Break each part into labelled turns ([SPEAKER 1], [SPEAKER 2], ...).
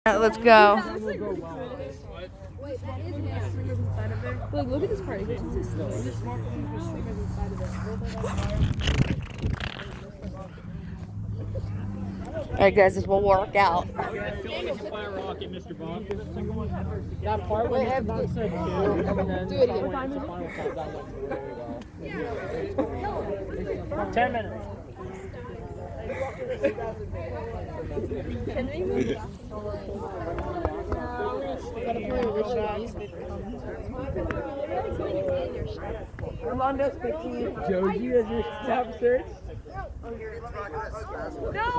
[SPEAKER 1] Let's go.
[SPEAKER 2] Look at this part.
[SPEAKER 1] Alright guys, this will work out.
[SPEAKER 3] I feel like if you fly a rocket, Mr. Bock. That part where Mr. Bock said do it again. 10 minutes.
[SPEAKER 2] Armando's 15.
[SPEAKER 3] Joji as your top search.
[SPEAKER 2] No!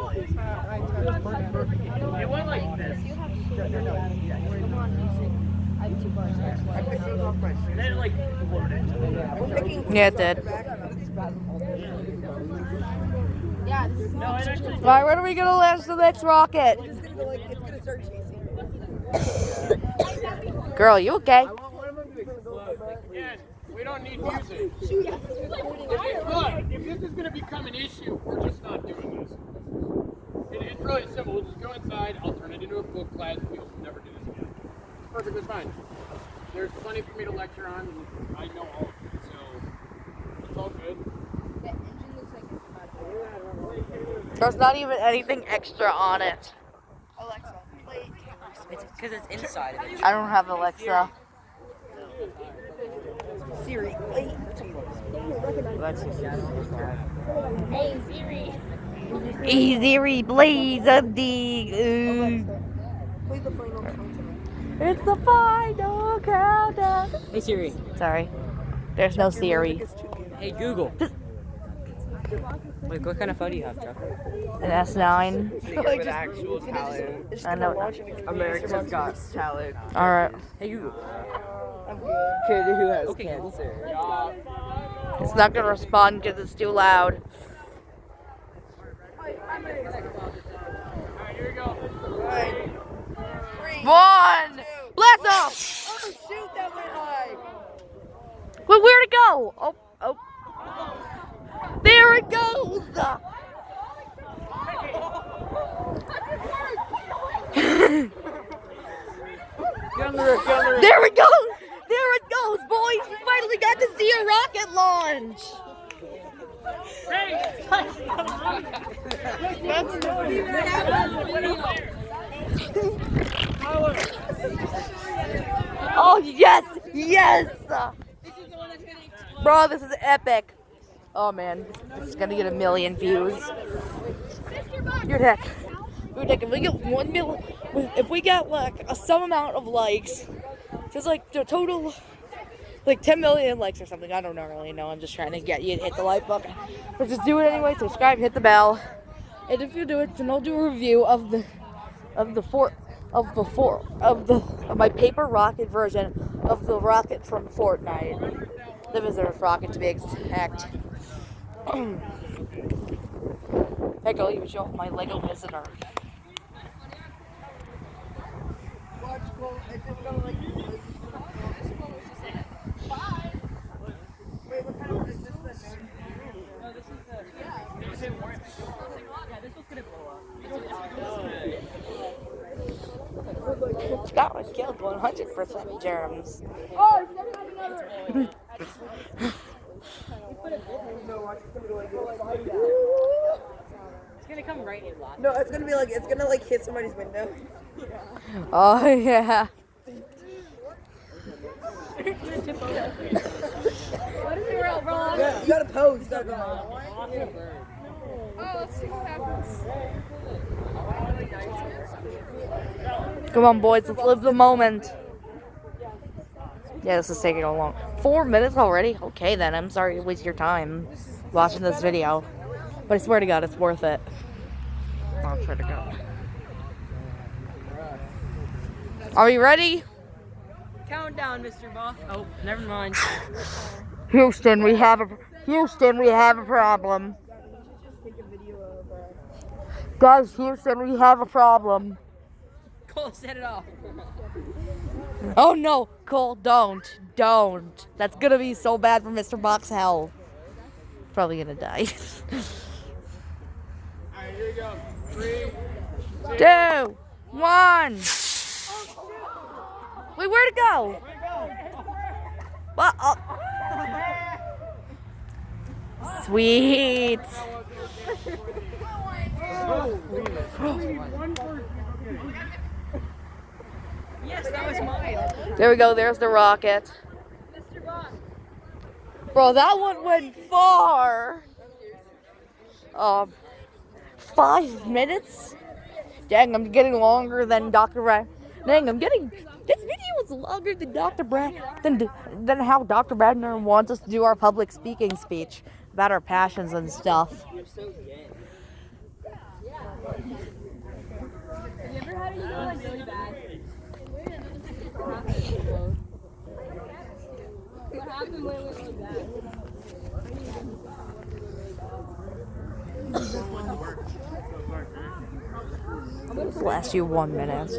[SPEAKER 3] It went like this. Then it like floated.
[SPEAKER 1] Yeah, it did.
[SPEAKER 3] No, it actually.
[SPEAKER 1] Alright, when are we gonna launch the next rocket?
[SPEAKER 2] It's gonna start chasing.
[SPEAKER 1] Girl, you okay?
[SPEAKER 3] Yes, we don't need music. Look, if this is going to become an issue, we're just not doing this. It's really simple. We'll just go inside. I'll turn it into a book class. We'll never do this again. It's perfectly fine. There's plenty for me to lecture on. I know all of it, so it's all good.
[SPEAKER 1] There's not even anything extra on it.
[SPEAKER 2] Alexa, play.
[SPEAKER 4] It's because it's inside of it.
[SPEAKER 1] I don't have Alexa.
[SPEAKER 2] Siri, play.
[SPEAKER 4] Hey Siri.
[SPEAKER 1] Easy blaze of the.
[SPEAKER 2] Play the final countdown.
[SPEAKER 1] It's the final countdown.
[SPEAKER 4] Hey Siri.
[SPEAKER 1] Sorry, there's no Siri.
[SPEAKER 4] Hey Google. Wait, what kind of phone do you have, Chuck?
[SPEAKER 1] An S9.
[SPEAKER 5] With actual talent.
[SPEAKER 1] I know.
[SPEAKER 5] America's Got Talent.
[SPEAKER 1] All right.
[SPEAKER 4] Hey Google.
[SPEAKER 5] Kid who has
[SPEAKER 4] Okay, Google.
[SPEAKER 5] cancer.
[SPEAKER 1] It's not gonna respond because it's too loud.
[SPEAKER 3] Alright, here we go.
[SPEAKER 1] 1. Blast off.
[SPEAKER 2] Oh shoot, that went high.
[SPEAKER 1] Wait, where'd it go? Oh. There it goes. There it goes. There it goes, boys. You finally got to see a rocket launch. Oh, yes. Yes. Bro, this is epic. Oh, man. This is going to get 1 million views. You're heck. If we get 1 million, if we get like some amount of likes, just like the total, like 10 million likes or something. I don't really know. I'm just trying to get you to hit the like button. But just do it anyway. Subscribe, hit the bell, and if you do it, then I'll do a review of my paper rocket version of the rocket from Fortnite, the visitor's rocket to be exact. Heck, I'll even show off my Lego visitor.
[SPEAKER 2] Watch, well, it's just gonna like. Wait, what kind of is this?
[SPEAKER 1] Scott was killed 100% germs.
[SPEAKER 2] Oh, it's another.
[SPEAKER 4] It's gonna come right in lot.
[SPEAKER 2] No, it's gonna like hit somebody's window.
[SPEAKER 1] Oh yeah.
[SPEAKER 2] Yeah, you gotta pose.
[SPEAKER 6] Oh, let's see what happens.
[SPEAKER 1] Come on, boys, let's live the moment. Yeah, this is taking a long. 4 minutes already? Okay, then. I'm sorry to waste your time watching this video. But I swear to God, it's worth it. I swear to God. Are we ready?
[SPEAKER 4] Countdown, Mr. Bock. Oh, never mind.
[SPEAKER 1] Houston, we have a problem. Guys, Houston, we have a problem.
[SPEAKER 4] Cole, set it off.
[SPEAKER 1] Oh no, Cole, don't. That's gonna be so bad for Mr. Bock's health. Probably gonna die.
[SPEAKER 3] Alright, here we go. 3,
[SPEAKER 1] 2, 1. Wait, where'd it go? What? Oh. Sweet.
[SPEAKER 4] Yes, that was mine.
[SPEAKER 1] There we go. There's the rocket. Bro, that one went far. 5 minutes? Dang, I'm getting longer than Dr. Brad. Dang, this video is longer than Dr. Brad, than how Dr. Bradner wants us to do our public speaking speech about our passions and stuff.
[SPEAKER 4] You're so gay.
[SPEAKER 2] Have you ever had anything like really bad? What happened when it was really bad?
[SPEAKER 1] This lasts you 1 minute.